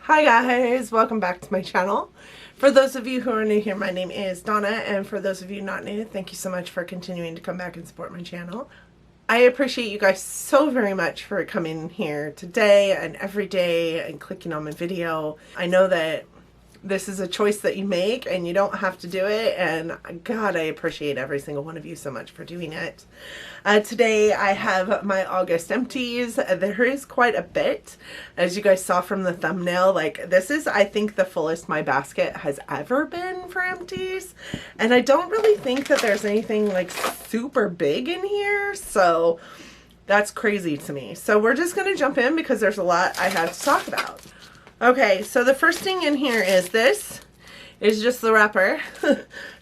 Hi guys, welcome back to my channel. For those of you who are new here, my name is Donna, and for those of you not new, thank you so much for continuing to come back and support my channel. I appreciate you guys so very much for coming here today and every day and clicking on my video. I know that this is a choice that you make and you don't have to do it, and God, I appreciate every single one of you so much for doing it. Today I have my August Empties. There is quite a bit, as you guys saw from the thumbnail. Like, this is, I think, the fullest my basket has ever been for empties, and I don't really think that there's anything like super big in here, so that's crazy to me. So we're just gonna jump in because there's a lot I have to talk about. Okay, so the first thing in here is this is just the wrapper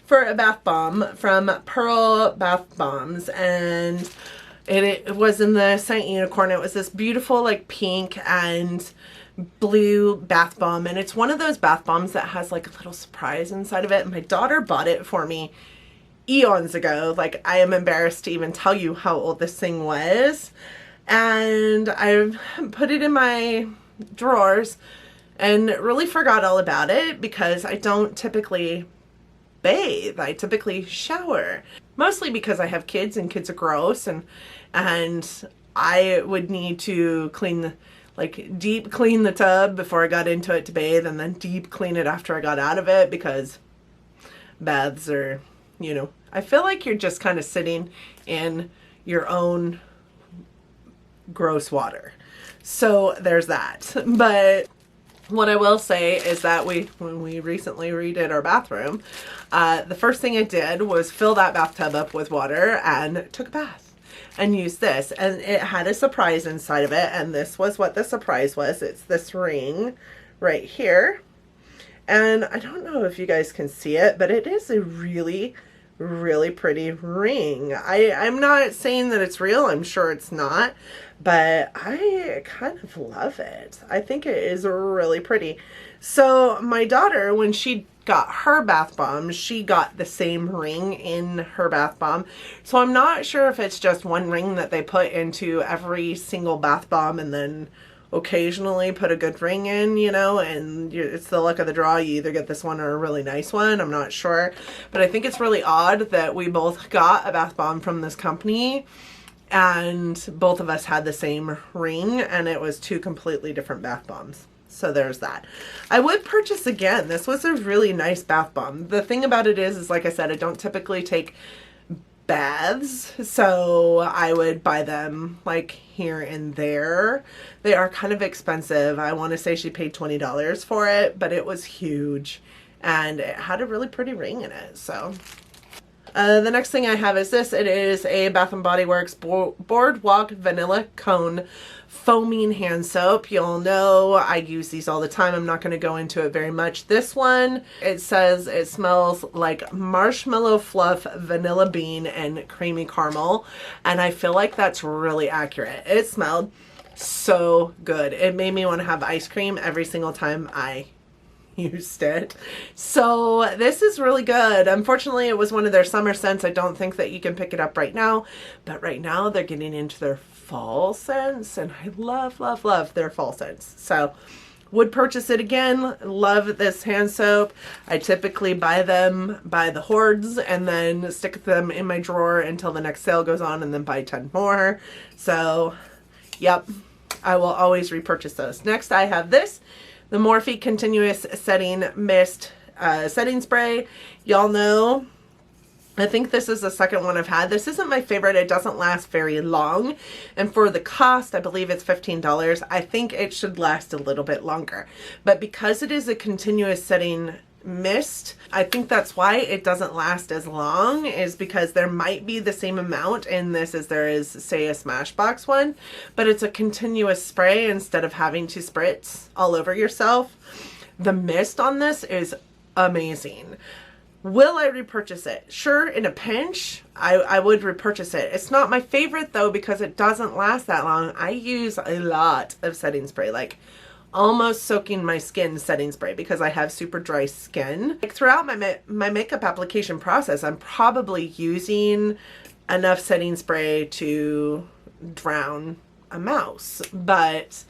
for a bath bomb from Pearl Bath Bombs, and it was in the Saint Unicorn. It was this beautiful like pink and blue bath bomb, and it's one of those bath bombs that has like a little surprise inside of it. My daughter bought it for me eons ago. Like, I am embarrassed to even tell you how old this thing was, and I put it in my drawers and really forgot all about it because I don't typically bathe. I typically shower, mostly because I have kids and kids are gross, and I would need to clean, like deep clean the tub before I got into it to bathe, and then deep clean it after I got out of it, because baths are, you know, I feel like you're just kind of sitting in your own gross water. So there's that. But what I will say is that when we recently redid our bathroom, the first thing I did was fill that bathtub up with water and took a bath and used this, and it had a surprise inside of it, and this was what the surprise was. It's this ring right here, and I don't know if you guys can see it, but it is a really pretty ring. I'm not saying that it's real, I'm sure it's not, but I kind of love it. I think it is really pretty. So my daughter, when she got her bath bomb, she got the same ring in her bath bomb. So I'm not sure if it's just one ring that they put into every single bath bomb and then occasionally put a good ring in, you know, and it's the luck of the draw. You either get this one or a really nice one. I'm not sure, but I think it's really odd that we both got a bath bomb from this company and both of us had the same ring, and it was two completely different bath bombs. So there's that. I would purchase again. This was a really nice bath bomb. The thing about it is like I said, I don't typically take baths, so I would buy them like here and there. They are kind of expensive. I want to say she paid $20 for it, but it was huge and it had a really pretty ring in it. So the next thing I have is this. It is a Bath & Body Works Boardwalk Vanilla Cone Foaming Hand Soap. You'll know I use these all the time. I'm not going to go into it very much. This one, it says it smells like marshmallow fluff, vanilla bean, and creamy caramel. And I feel like that's really accurate. It smelled so good. It made me want to have ice cream every single time I used it. So this is really good. Unfortunately, it was one of their summer scents. I don't think that you can pick it up right now, but right now they're getting into their fall scents, and I love their fall scents. So would purchase it again. Love this hand soap. I typically buy them by the hordes and then stick them in my drawer until the next sale goes on, and then buy 10 more. So yep, I will always repurchase those. Next I have this, the Morphe Continuous Setting Mist Setting Spray. Y'all know, I think this is the second one I've had. This isn't my favorite. It doesn't last very long. And for the cost, I believe it's $15. I think it should last a little bit longer. But because it is a continuous setting mist, I think that's why it doesn't last as long, is because there might be the same amount in this as there is, say, a Smashbox one, but it's a continuous spray instead of having to spritz all over yourself. The mist on this is amazing. Will I repurchase it? Sure, in a pinch, I would repurchase it. It's not my favorite though because it doesn't last that long. I use a lot of setting spray, like almost soaking my skin setting spray because I have super dry skin. Like throughout my makeup application process, I'm probably using enough setting spray to drown a mouse, but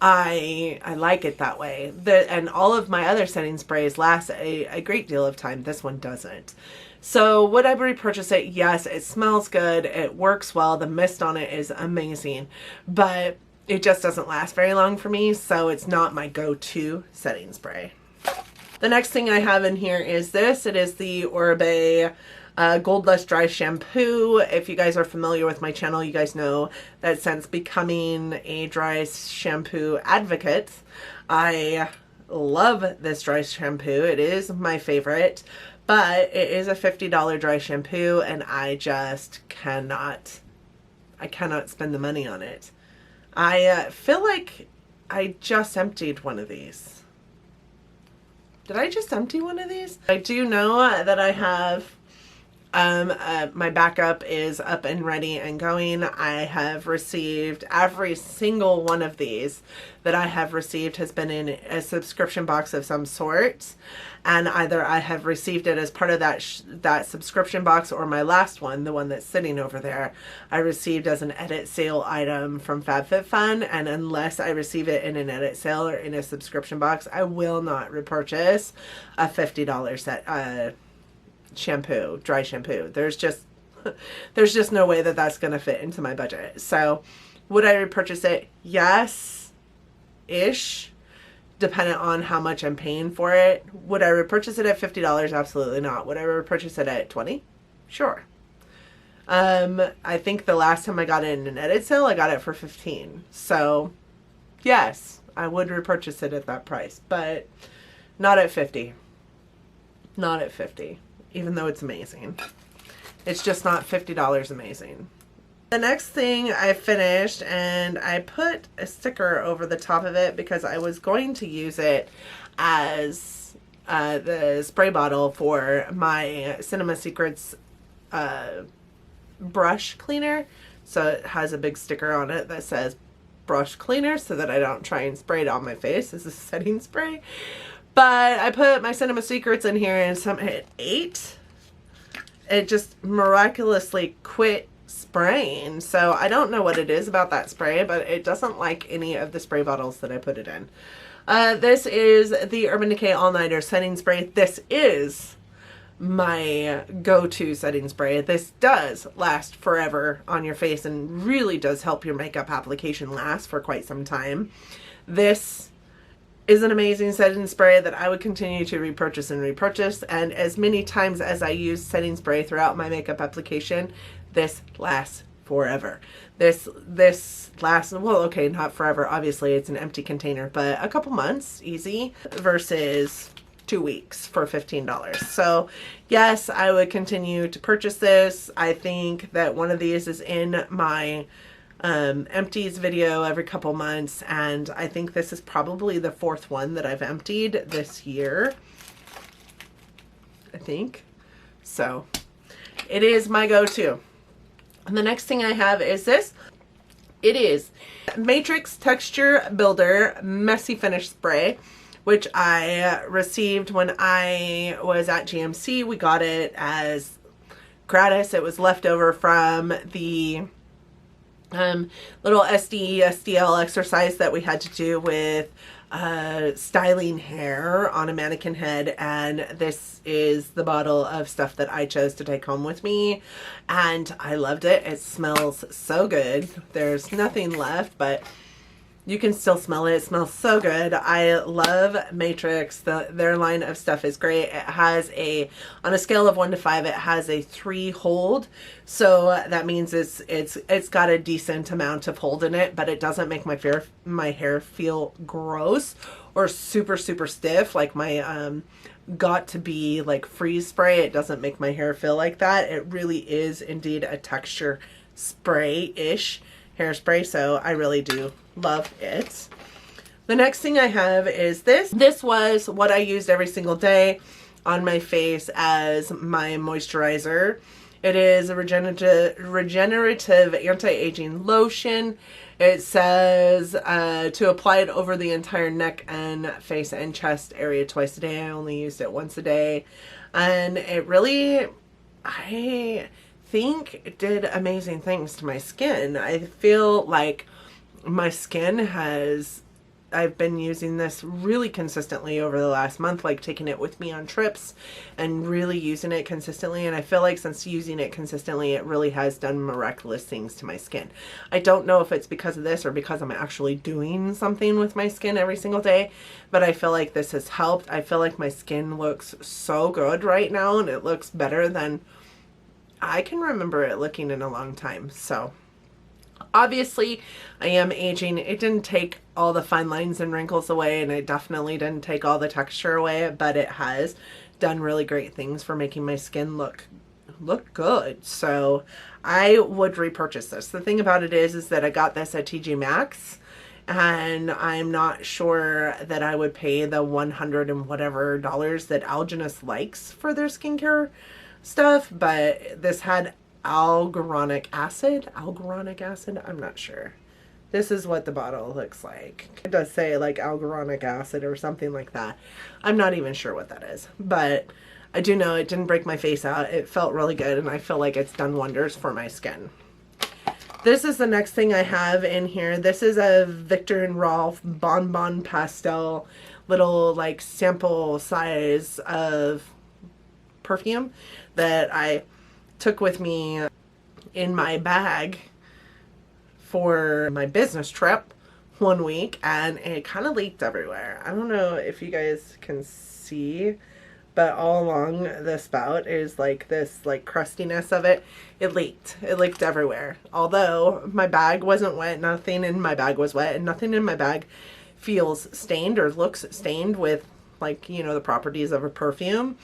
I like it that way. And all of my other setting sprays last a great deal of time. This one doesn't. So would I repurchase it? Yes, it smells good. It works well. The mist on it is amazing, but it just doesn't last very long for me. So it's not my go-to setting spray. The next thing I have in here is this. It is the Oribe Gold Lush Dry Shampoo. If you guys are familiar with my channel, you guys know that since becoming a dry shampoo advocate, I love this dry shampoo. It is my favorite, but it is a $50 dry shampoo, and I just cannot spend the money on it. I feel like I just emptied one of these. Did I just empty one of these? I do know that I have my backup is up and ready and going. I have received every single one of these that I have received has been in a subscription box of some sort, and either I have received it as part of that subscription box, or my last one, the one that's sitting over there, I received as an edit sale item from FabFitFun. And unless I receive it in an edit sale or in a subscription box, I will not repurchase a $50 set shampoo, dry shampoo. There's just no way that that's going to fit into my budget. So would I repurchase it? Yes, ish, dependent on how much I'm paying for it. Would I repurchase it at $50? Absolutely not. Would I repurchase it at $20? Sure. I think the last time I got it in an edit sale, I got it for $15. So yes, I would repurchase it at that price, but not at $50. Not at $50. Even though it's amazing. It's just not $50 amazing. The next thing I finished, and I put a sticker over the top of it because I was going to use it as the spray bottle for my Cinema Secrets brush cleaner. So it has a big sticker on it that says brush cleaner so that I don't try and spray it on my face as a setting spray. But I put my Cinema Secrets in here, and somehow it ate. It just miraculously quit spraying. So I don't know what it is about that spray, but it doesn't like any of the spray bottles that I put it in. This is the Urban Decay All Nighter setting spray. This is my go-to setting spray. This does last forever on your face and really does help your makeup application last for quite some time. This is an amazing setting spray that I would continue to repurchase and repurchase, and as many times as I use setting spray throughout my makeup application, this lasts forever. This lasts, well, okay, not forever, obviously it's an empty container, but a couple months easy versus 2 weeks for $15. So yes, I would continue to purchase this. I think that one of these is in my empties video every couple months, and I think this is probably the 4th one that I've emptied this year, I think. So it is my go-to. And the next thing I have is this. It is Matrix Texture Builder Messy Finish Spray, which I received when I was at GMC. We got it as gratis. It was left over from the little SDL exercise that we had to do with styling hair on a mannequin head, and this is the bottle of stuff that I chose to take home with me, and I loved it. It smells so good. There's nothing left, but you can still smell it. It smells so good. I love Matrix. Their line of stuff is great. It has on a scale of 1 to 5, it has a 3 hold. So that means it's got a decent amount of hold in it, but it doesn't make my hair feel gross or super stiff like my got to be like freeze spray. It doesn't make my hair feel like that. It really is indeed a texture spray-ish hairspray, so I really do love it. The next thing I have is this. This was what I used every single day on my face as my moisturizer. It is a regenerative anti-aging lotion. It says to apply it over the entire neck and face and chest area twice a day. I only used it once a day, and it really, I think it did amazing things to my skin. I feel like my skin has I've been using this really consistently over the last month, like taking it with me on trips and really using it consistently. And I feel like since using it consistently, it really has done miraculous things to my skin. I don't know if it's because of this or because I'm actually doing something with my skin every single day, but I feel like this has helped. I feel like my skin looks so good right now, and it looks better than I can remember it looking in a long time. So obviously, I am aging. It didn't take all the fine lines and wrinkles away, and it definitely didn't take all the texture away, but it has done really great things for making my skin look good. So I would repurchase this. The thing about it is that I got this at TJ Maxx, and I'm not sure that I would pay the $100 and whatever that Algenist likes for their skincare stuff, but this had hyaluronic acid, I'm not sure. This is what the bottle looks like. It does say like hyaluronic acid or something like that. I'm not even sure what that is, but I do know it didn't break my face out. It felt really good, and I feel like it's done wonders for my skin. This is the next thing I have in here. This is a Viktor Rolf Bonbon Pastel little like sample size of perfume that I took with me in my bag for my business trip one week, and it kind of leaked everywhere. I don't know if you guys can see, but all along the spout is like this like crustiness of it. It leaked everywhere. Although my bag wasn't wet, nothing in my bag was wet, and nothing in my bag feels stained or looks stained with, like, you know, the properties of a perfume,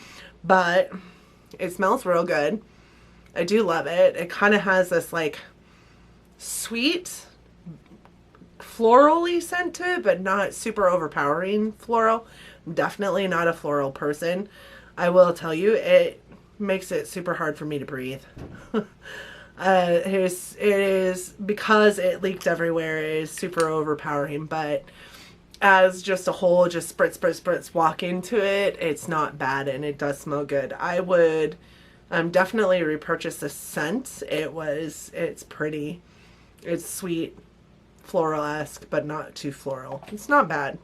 but it smells real good. I do love it. It kind of has this like sweet florally scent to it, but not super overpowering floral. I'm definitely not a floral person. I will tell you, it makes it super hard for me to breathe. It is because it leaked everywhere, it is super overpowering, but as just a whole, just spritz, walk into it, it's not bad, and it does smell good. I would definitely repurchase this scent. It's pretty. It's sweet, floral-esque, but not too floral. It's not bad.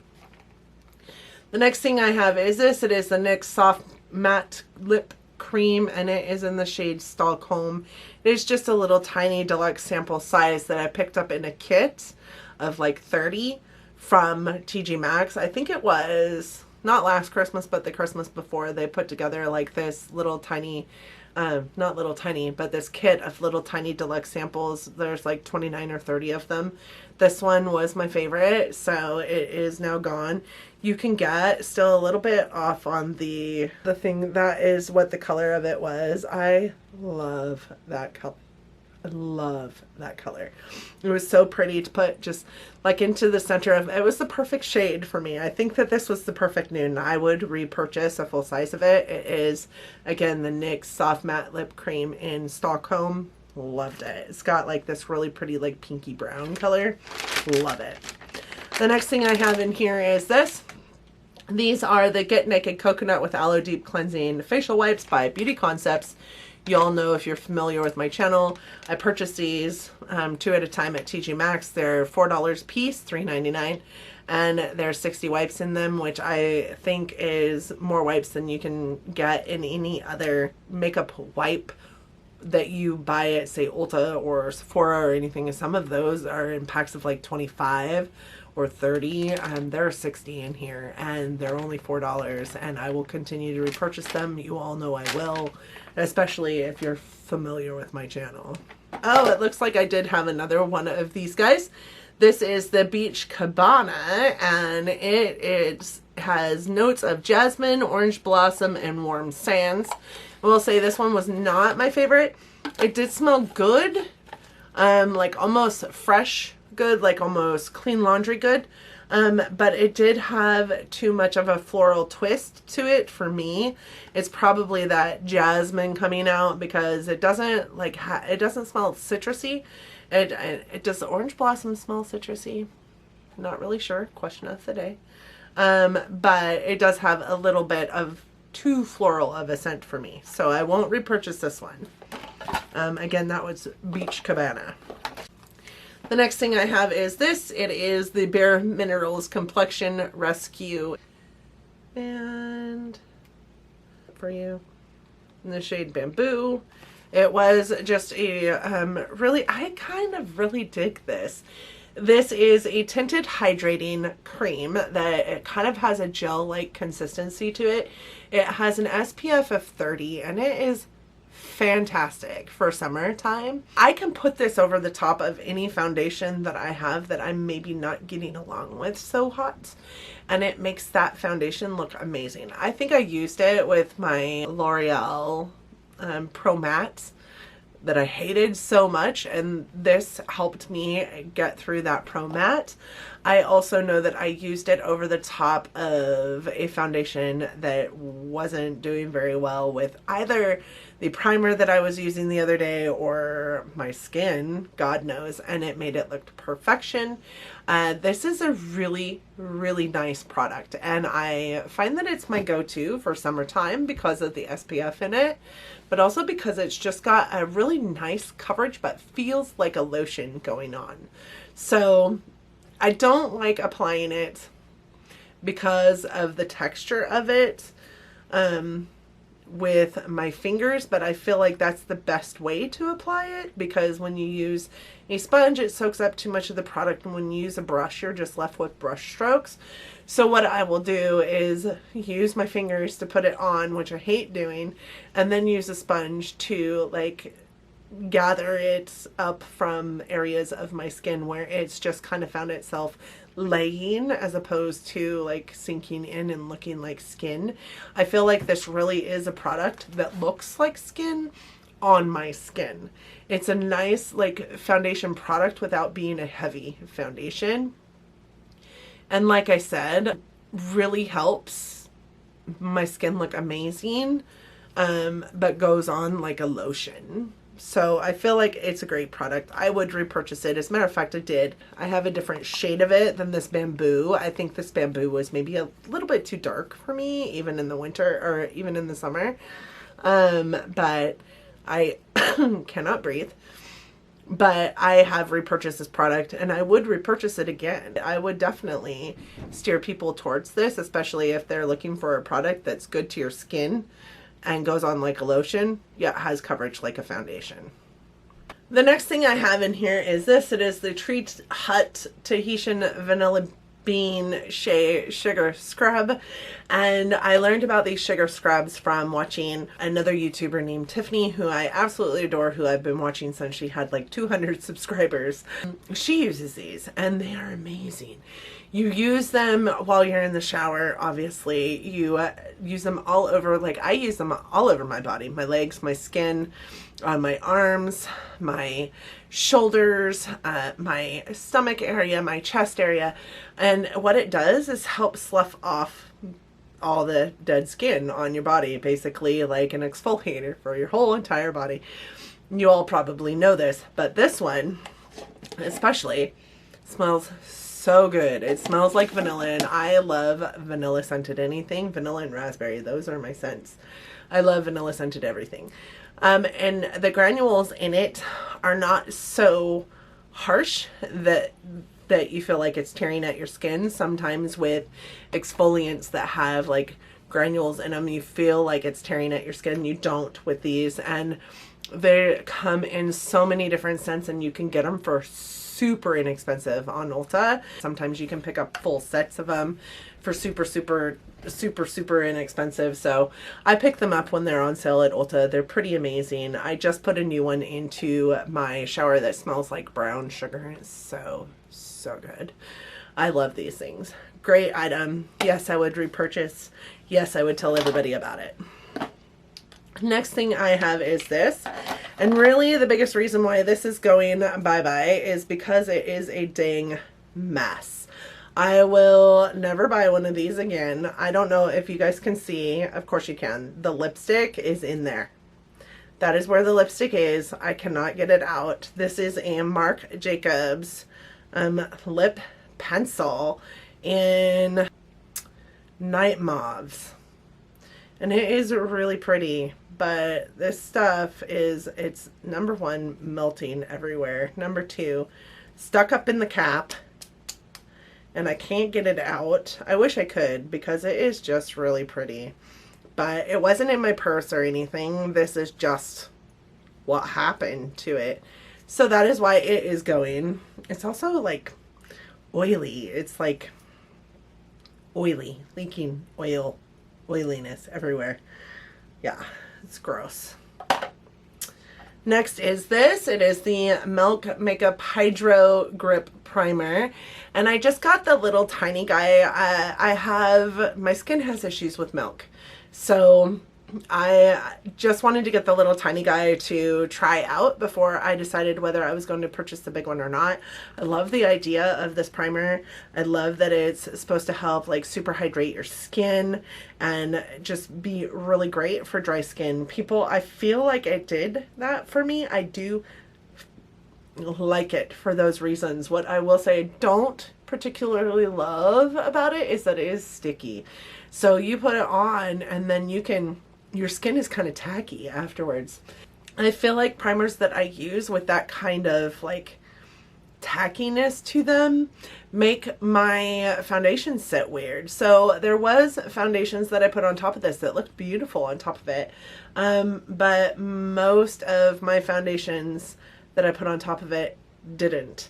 The next thing I have is this. It is the NYX Soft Matte Lip Cream, and it is in the shade Stockholm. It is just a little tiny deluxe sample size that I picked up in a kit of like 30 from TJ Maxx. I think it was not last Christmas, but the Christmas before. They put together like this little tiny, not little tiny, but this kit of little tiny deluxe samples. There's like 29 or 30 of them. This one was my favorite, so it is now gone. You can get still a little bit off on the thing. That is what the color of it was. I love that color. I love that color. It was so pretty to put just like into the center of it. Was the perfect shade for me. I think that this was the perfect nude. I would repurchase a full size of it. It is, again, the NYX Soft Matte Lip Cream in Stockholm. Loved it. It's got like this really pretty like pinky brown color. Love it. The next thing I have in here is this. These are the Get Naked Coconut with Aloe Deep Cleansing Facial Wipes by Beauty Concepts. You all know, if you're familiar with my channel, I purchased these 2 at a time at TJ Maxx. They're $4 a piece, $3.99, and there's 60 wipes in them, which I think is more wipes than you can get in any other makeup wipe that you buy at, say, Ulta or Sephora or anything. Some of those are in packs of like 25 or 30, and there are 60 in here, and they're only $4, and I will continue to repurchase them. You all know I will, especially if you're familiar with my channel. Oh, it looks like I did have another one of these guys. This is the Beach Cabana, and it has notes of jasmine, orange blossom, and warm sands. I will say this one was not my favorite. It did smell good, like almost fresh good, like almost clean laundry good, but it did have too much of a floral twist to it for me. It's probably that jasmine coming out, because it doesn't like it doesn't smell citrusy. It does the orange blossom smell citrusy? Not really sure. Question of the day. But it does have a little bit of too floral of a scent for me, so I won't repurchase this one. Again, that was Beach Cabana. The next thing I have is this. It is the Bare Minerals Complexion Rescue. And for you in the shade Bamboo. It was just a I kind of really dig this. This is a tinted hydrating cream that it kind of has a gel-like consistency to it. It has an SPF of 30 and it is fantastic for summertime. I can put this over the top of any foundation that I have that I'm maybe not getting along with so hot, and it makes that foundation look amazing. I think I used it with my L'Oreal Pro Matte that I hated so much, and this helped me get through that Pro Matte. I also know that I used it over the top of a foundation that wasn't doing very well with either the primer that I was using the other day or my skin, God knows, and it made it look to perfection. This is a really, really nice product, and I find that it's my go-to for summertime because of the SPF in it, but also because it's just got a really nice coverage but feels like a lotion going on. So I don't like applying it because of the texture of it with my fingers, but I feel like that's the best way to apply it, because when you use a sponge it soaks up too much of the product, and when you use a brush you're just left with brush strokes. So what I will do is use my fingers to put it on, which I hate doing, and then use a sponge to like gather it up from areas of my skin where it's just kind of found itself laying as opposed to like sinking in and looking like skin. I feel like this really is a product that looks like skin on my skin. It's a nice like foundation product without being a heavy foundation. And like I said, really helps my skin look amazing, but goes on like a lotion. So I feel like it's a great product. I would repurchase it. As a matter of fact, I did. I have a different shade of it than this Bamboo. I think this Bamboo was maybe a little bit too dark for me, even in the winter or even in the summer. But I cannot breathe. But I have repurchased this product and I would repurchase it again. I would definitely steer people towards this, especially if they're looking for a product that's good to your skin and goes on like a lotion, yet has coverage like a foundation. The next thing I have in here is this. It is the Treat Hutt Tahitian Vanilla Bean Shea Sugar Scrub. And I learned about these sugar scrubs from watching another YouTuber named Tiffany, who I absolutely adore, who I've been watching since she had like 200 subscribers. She uses these and they are amazing. You use them while you're in the shower, obviously. You use them all over, like I use them all over my body, my legs, my skin, on my arms, my shoulders, my stomach area, my chest area. And what it does is help slough off all the dead skin on your body, basically like an exfoliator for your whole entire body. You all probably know this, but this one especially smells so good. It smells like vanilla, and I love vanilla scented anything. Vanilla and raspberry, those are my scents. I love vanilla scented everything. And the granules in it are not so harsh that you feel like it's tearing at your skin. Sometimes with exfoliants that have like granules in them, you feel like it's tearing at your skin. You don't with these, and they come in so many different scents, and you can get them for super inexpensive on Ulta. Sometimes you can pick up full sets of them for super inexpensive. So I pick them up when they're on sale at Ulta. They're pretty amazing. I just put a new one into my shower that smells like brown sugar. It's so good. I love these things. Great item. Yes, I would repurchase. Yes, I would tell everybody about it. Next thing I have is this, and really the biggest reason why this is going bye-bye is because it is a dang mess. I will never buy one of these again. I don't know if you guys can see. Of course you can. The lipstick is in there. That is where the lipstick is. I cannot get it out. This is a Marc Jacobs lip pencil in Night Mauves. And it is really pretty, but this stuff is, it's number one, melting everywhere. Number two, stuck up in the cap, and I can't get it out. I wish I could, because it is just really pretty. But it wasn't in my purse or anything. This is just what happened to it. So that is why it is going. It's also like oily. It's like oily, leaking oil, oiliness everywhere. Yeah, it's gross. Next is this. It is the Milk Makeup Hydro Grip Primer. And I just got the little tiny guy. My skin has issues with milk. So I just wanted to get the little tiny guy to try out before I decided whether I was going to purchase the big one or not. I love the idea of this primer. I love that it's supposed to help like super hydrate your skin and just be really great for dry skin. I feel like it did that for me. I do like it for those reasons. What I will say I don't particularly love about it is that it is sticky. So you put it on and then your skin is kind of tacky afterwards. I feel like primers that I use with that kind of like tackiness to them make my foundation sit weird. So there was foundations that I put on top of this that looked beautiful on top of it. But most of my foundations that I put on top of it didn't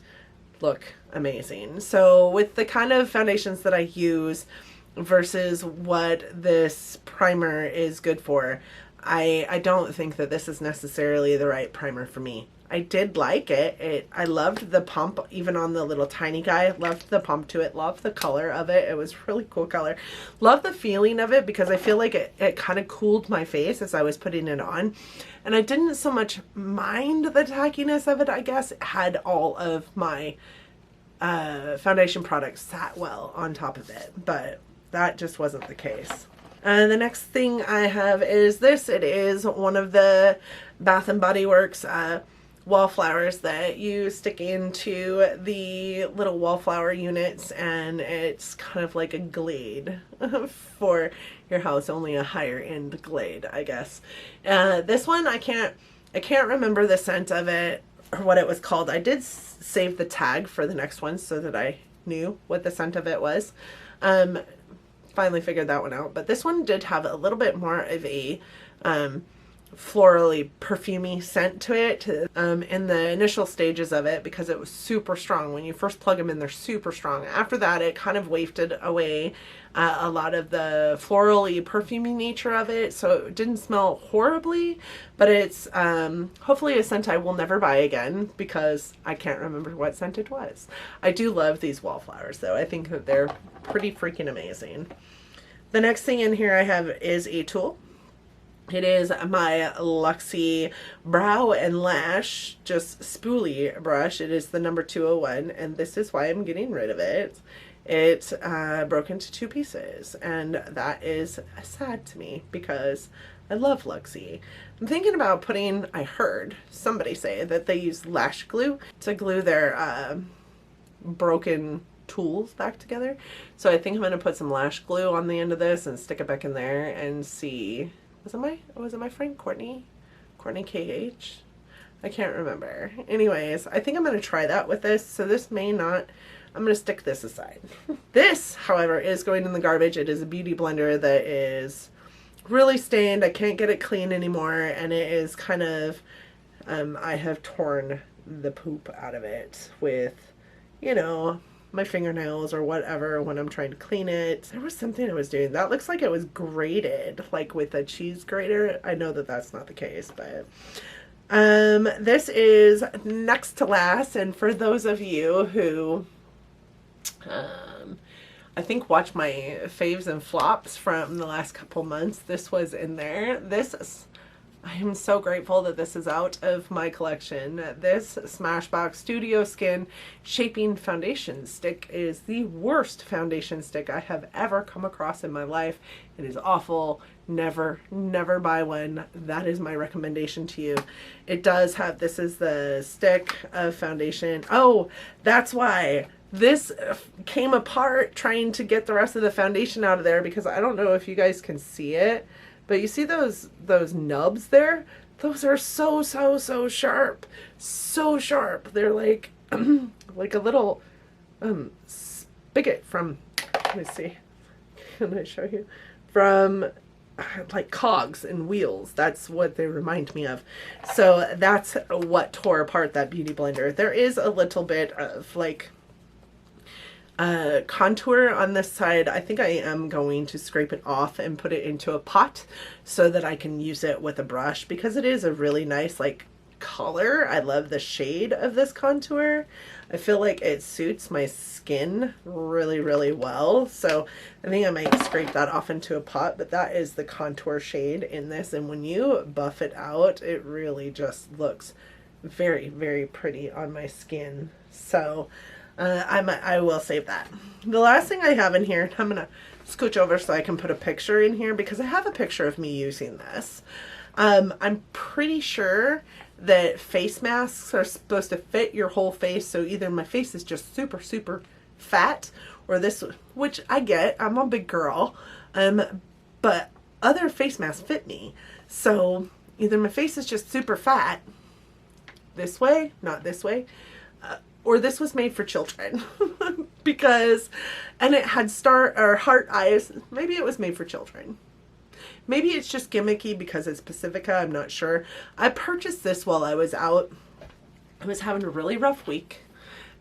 look amazing. So with the kind of foundations that I use versus what this primer is good for, I don't think that this is necessarily the right primer for me. I did like it. I loved the pump, even on the little tiny guy. Loved the pump to it. Loved the color of it. It was really cool color. Loved the feeling of it because I feel like it kind of cooled my face as I was putting it on. And I didn't so much mind the tackiness of it, I guess. It had all of my foundation products sat well on top of it. But that just wasn't the case. The next thing I have is this. It is one of the Bath & Body Works wallflowers that you stick into the little wallflower units, and it's kind of like a glade for your house, only a higher end glade, I guess. This one, I can't remember the scent of it or what it was called. I did save the tag for the next one so that I knew what the scent of it was. Finally figured that one out, but this one did have a little bit more of a florally perfumey scent to it in the initial stages of it, because it was super strong. When you first plug them in, they're super strong. After that, it kind of wafted away a lot of the florally perfumey nature of it, so it didn't smell horribly, but it's hopefully a scent I will never buy again because I can't remember what scent it was. I do love these wallflowers though. I think that they're pretty freaking amazing. The next thing in here I have is a tool. It is my Luxy Brow and Lash just spoolie brush. It is the number 201, and this is why I'm getting rid of it. It broke into 2 pieces, and that is sad to me because I love Luxy. I'm thinking about putting, I heard somebody say that they use lash glue to glue their broken tools back together. So I think I'm going to put some lash glue on the end of this and stick it back in there and see. Was it my friend Courtney KH? I can't remember. Anyways, I think I'm going to try that with this. So this may not, I'm going to stick this aside. This, however, is going in the garbage. It is a beauty blender that is really stained. I can't get it clean anymore. And it is kind of, I have torn the poop out of it with, you know, my fingernails or whatever when I'm trying to clean it. There was something I was doing. That looks like it was grated, like with a cheese grater. I know that that's not the case, but this is next to last. And for those of you who I think watch my faves and flops from the last couple months, this was in there. I am so grateful that this is out of my collection. This Smashbox Studio Skin Shaping Foundation Stick is the worst foundation stick I have ever come across in my life. It is awful. Never, never buy one. That is my recommendation to you. It does have, this is the stick of foundation. Oh, that's why this came apart trying to get the rest of the foundation out of there, because I don't know if you guys can see it. But you see those nubs there? Those are so sharp. So sharp. They're like, like a little spigot from, let me see, can I show you? From like cogs and wheels. That's what they remind me of. So that's what tore apart that beauty blender. There is a little bit of like contour on this side. I think I am going to scrape it off and put it into a pot so that I can use it with a brush, because it is a really nice like color. I love the shade of this contour. I feel like it suits my skin really, really well. So I think I might scrape that off into a pot, but that is the contour shade in this. And when you buff it out, it really just looks very, very pretty on my skin. So I will save that. The last thing I have in here, I'm going to scooch over so I can put a picture in here, because I have a picture of me using this. I'm pretty sure that face masks are supposed to fit your whole face. So either my face is just super, super fat, or this, which I get, I'm a big girl, but other face masks fit me. So either my face is just super fat, this way, not this way, or this was made for children because, and it had star or heart eyes. Maybe it was made for children. Maybe it's just gimmicky because it's Pacifica. I'm not sure. I purchased this while I was out. I was having a really rough week.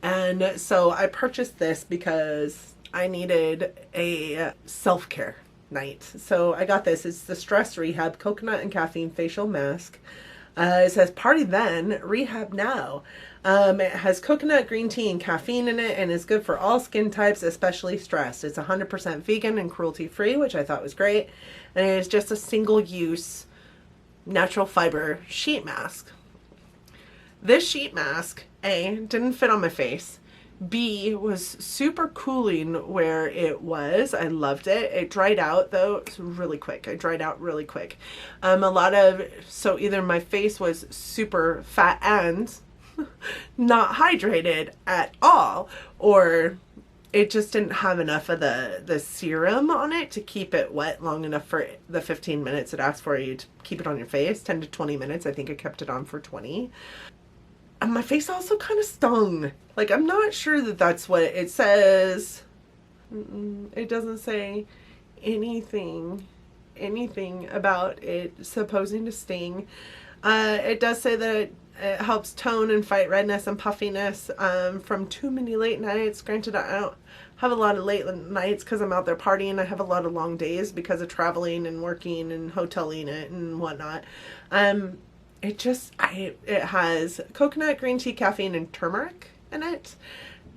And so I purchased this because I needed a self-care night. So I got this. It's the Stress Rehab Coconut and Caffeine Facial Mask. It says party then, rehab now. It has coconut, green tea, and caffeine in it, and is good for all skin types, especially stress. It's 100% vegan and cruelty-free, which I thought was great. And it is just a single-use natural fiber sheet mask. This sheet mask, A, didn't fit on my face. B, was super cooling where it was. I loved it. It dried out though really quick. It dried out really quick. So either my face was super fat and not hydrated at all, or it just didn't have enough of the serum on it to keep it wet long enough for the 15 minutes it asked for you to keep it on your face. 10 to 20 minutes. I think I kept it on for 20. And my face also kind of stung. Like, I'm not sure that that's what it says. It doesn't say anything about it supposing to sting. It does say that it helps tone and fight redness and puffiness from too many late nights. Granted, I don't have a lot of late nights because I'm out there partying. I have a lot of long days because of traveling and working and hoteling it and whatnot. It has coconut, green tea, caffeine, and turmeric in it.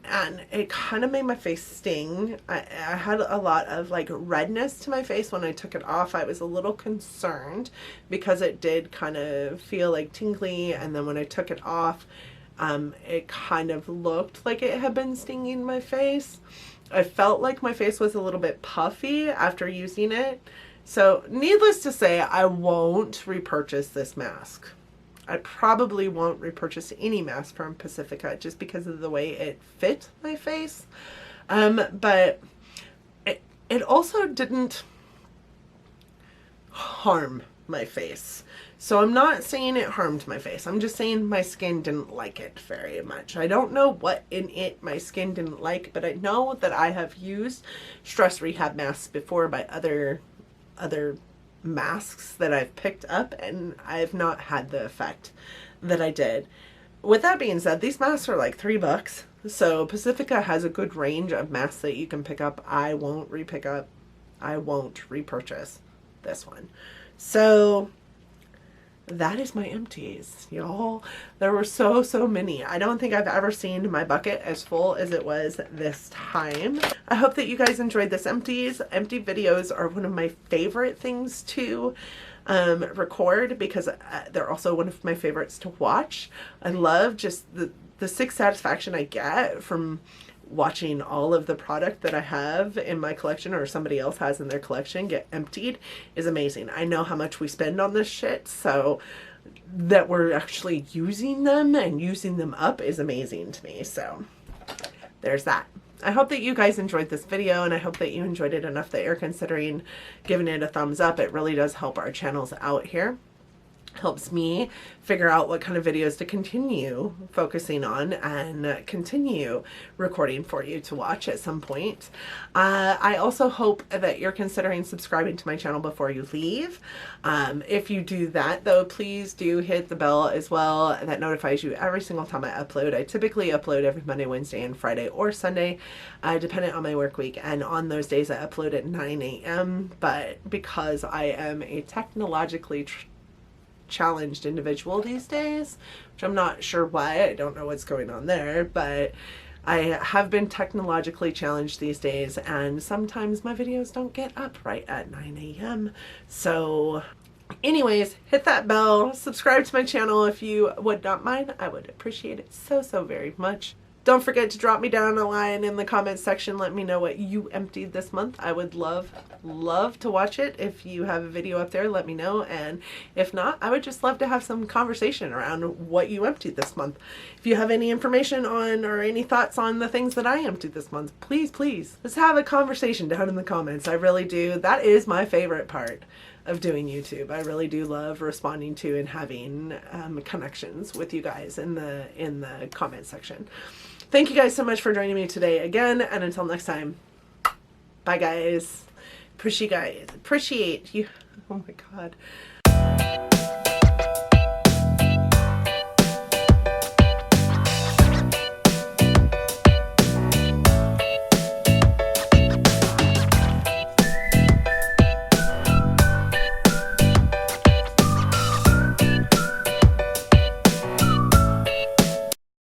And it kind of made my face sting. I had a lot of like redness to my face when I took it off. I was a little concerned because it did kind of feel like tingly. And then when I took it off, it kind of looked like it had been stinging my face. I felt like my face was a little bit puffy after using it. So needless to say, I won't repurchase this mask. I probably won't repurchase any mask from Pacifica just because of the way it fit my face. But it also didn't harm my face. So I'm not saying it harmed my face. I'm just saying my skin didn't like it very much. I don't know what in it my skin didn't like, but I know that I have used stress rehab masks before by other masks that I've picked up, and I've not had the effect that I did. With that being said, these masks are like $3. So Pacifica has a good range of masks that you can pick up. I won't repurchase this one. So that is my empties, y'all. There were so many. I don't think I've ever seen my bucket as full as it was this time. I hope that you guys enjoyed this empties. Empty videos are one of my favorite things to record because they're also one of my favorites to watch. I love just the sick satisfaction I get from watching all of the product that I have in my collection or somebody else has in their collection get emptied is amazing. I know how much we spend on this shit, so that we're actually using them and using them up is amazing to me. So there's that. I hope that you guys enjoyed this video, and I hope that you enjoyed it enough that you're considering giving it a thumbs up. It really does help our channels out here. Helps me figure out what kind of videos to continue focusing on and continue recording for you to watch at some point. I also hope that you're considering subscribing to my channel before you leave. If you do that though, please do hit the bell as well. That notifies you every single time I upload. I typically upload every Monday, Wednesday, and Friday or Sunday, depending on my work week. And on those days I upload at 9 a.m. But because I am a technologically challenged individual these days, which I'm not sure why, I don't know what's going on there, but I have been technologically challenged these days, and sometimes my videos don't get up right at 9 a.m. So anyways, hit that bell, subscribe to my channel if you would not mind. I would appreciate it so very much. Don't forget to drop me down a line in the comments section. Let me know what you emptied this month. I would love to watch it. If you have a video up there, let me know. And if not, I would just love to have some conversation around what you emptied this month. If you have any information on or any thoughts on the things that I emptied this month, please, let's have a conversation down in the comments. I really do. That is my favorite part of doing YouTube. I really do love responding to and having connections with you guys in the comment section. Thank you guys so much for joining me today again, and until next time, bye guys. Appreciate you. Oh my God.